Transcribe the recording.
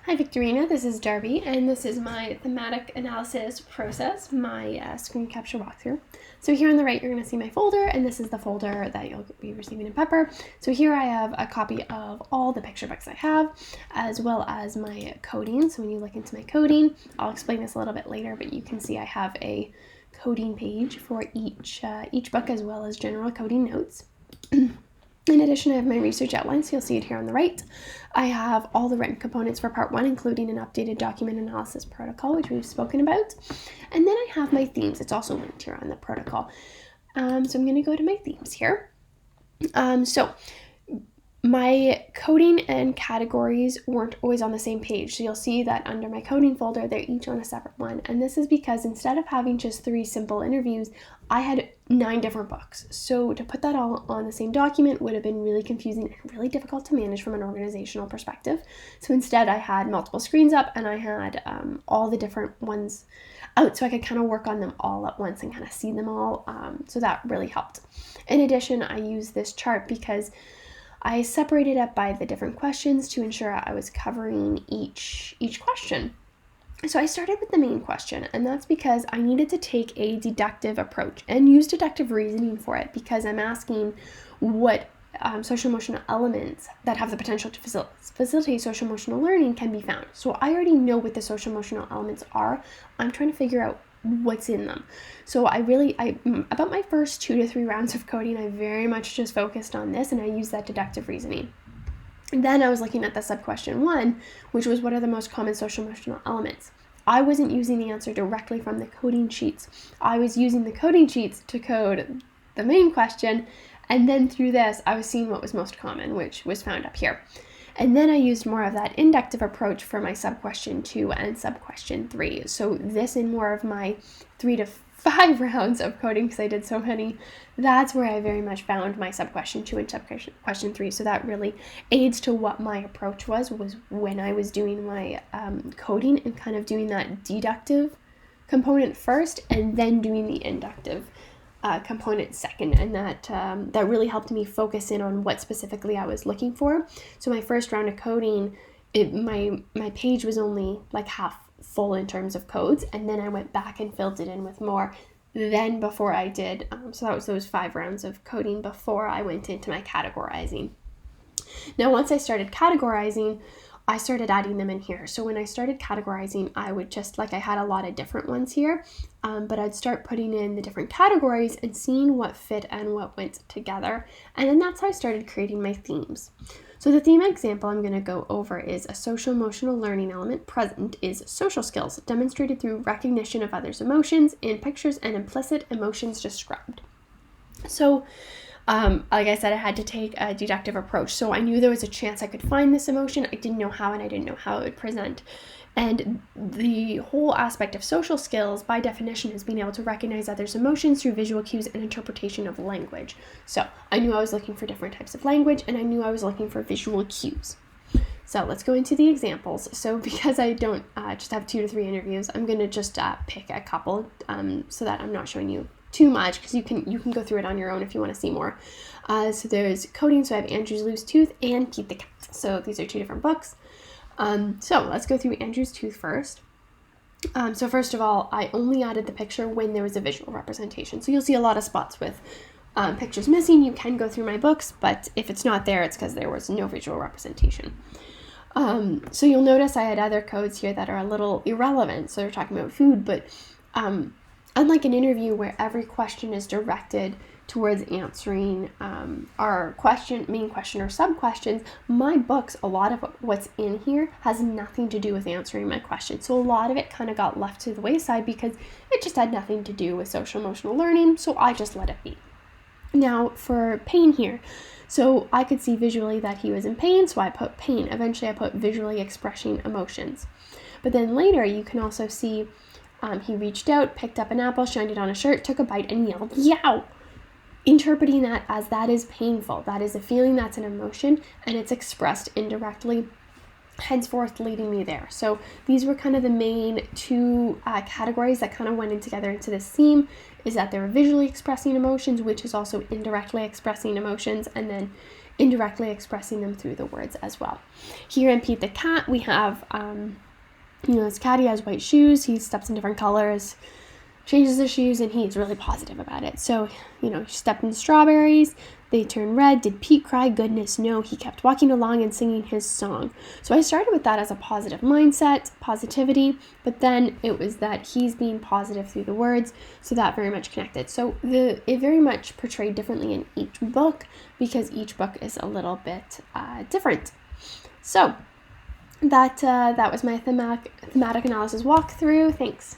Hi Victorina, this is Darby, and this is my thematic analysis process, my screen capture walkthrough. So here on the right, you're going to see my folder, and this is the folder that you'll be receiving in Pepper. So here I have a copy of all the picture books I have, as well as my coding. So when you look into my coding, I'll explain this a little bit later, but you can see I have a coding page for each book, as well as general coding notes. In addition, I have my research outline, so you'll see it here on the right. I have all the written components for part 1, including an updated document analysis protocol, which we've spoken about. And then I have my themes. It's also linked here on the protocol. So I'm going to go to my themes here. So my coding and categories weren't always on the same page. So you'll see that under my coding folder, they're each on a separate one. And this is because instead of having just 3 simple interviews, I had 9 different books. So to put that all on the same document would have been really confusing and really difficult to manage from an organizational perspective. So instead I had multiple screens up, and I had all the different ones out so I could kind of work on them all at once and kind of see them all. So that really helped. In addition, I used this chart because I separated up by the different questions to ensure I was covering each question. So I started with the main question, and that's because I needed to take a deductive approach and use deductive reasoning for it, because I'm asking what social emotional elements that have the potential to facilitate social emotional learning can be found. So I already know what the social emotional elements are. I'm trying to figure out what's in them. So about my first 2 to 3 rounds of coding, I very much just focused on this, and I used that deductive reasoning. And then I was looking at the sub-question 1, which was what are the most common social emotional elements. I wasn't using the answer directly from the coding sheets. I was using the coding sheets to code the main question, and then through this, I was seeing what was most common, which was found up here. And then I used more of that inductive approach for my sub-question 2 and sub-question 3. So this in more of my 3 to 5 rounds of coding, because I did so many, that's where I very much found my sub-question 2 and sub-question 3. So that really aids to what my approach was when I was doing my coding, and kind of doing that deductive component first and then doing the inductive component second, and that really helped me focus in on what specifically I was looking for. So my first round of coding, my page was only like half full in terms of codes, and then I went back and filled it in with more than before I did. So that was those 5 rounds of coding before I went into my categorizing. Now once I started categorizing, I started adding them in here. So when I started categorizing, I would just, I had a lot of different ones here, but I'd start putting in the different categories and seeing what fit and what went together. And then that's how I started creating my themes. So the theme example I'm going to go over is a social emotional learning element present is social skills, demonstrated through recognition of others' emotions in pictures and implicit emotions described. So like I said, I had to take a deductive approach. So I knew there was a chance I could find this emotion. I didn't know how, and I didn't know how it would present. And the whole aspect of social skills, by definition, is being able to recognize others' emotions through visual cues and interpretation of language. So I knew I was looking for different types of language, and I knew I was looking for visual cues. So let's go into the examples. So because I don't just have 2 to 3 interviews, I'm going to just pick a couple so that I'm not showing you too much, because you can go through it on your own if you want to see more. So there's coding, so I have Andrew's Loose Tooth and Pete the Cat. So these are 2 different books. So let's go through Andrew's Tooth first. So first of all, I only added the picture when there was a visual representation. So you'll see a lot of spots with pictures missing. You can go through my books, but if it's not there, it's because there was no visual representation. So you'll notice I had other codes here that are a little irrelevant. So they're talking about food, but unlike an interview where every question is directed towards answering our main question or sub-questions, my books, a lot of what's in here has nothing to do with answering my question. So a lot of it kind of got left to the wayside because it just had nothing to do with social emotional learning, so I just let it be. Now for pain here, so I could see visually that he was in pain, so I put pain. Eventually I put visually expressing emotions. But then later you can also see he reached out, picked up an apple, shined it on a shirt, took a bite, and yelled, "Yow!" Interpreting that as that is painful. That is a feeling, that's an emotion, and it's expressed indirectly, henceforth leading me there. So these were kind of the main 2 categories that kind of went in together into this theme, is that they were visually expressing emotions, which is also indirectly expressing emotions, and then indirectly expressing them through the words as well. Here in Pete the Cat, we have, this cat, he has white shoes, he steps in different colors, changes the shoes, and he's really positive about it. So, he stepped in strawberries, they turned red. Did Pete cry? Goodness, no. He kept walking along and singing his song. So I started with that as a positive mindset, positivity, but then it was that he's being positive through the words, so that very much connected. So it very much portrayed differently in each book because each book is a little bit different. So that was my thematic analysis walkthrough. Thanks.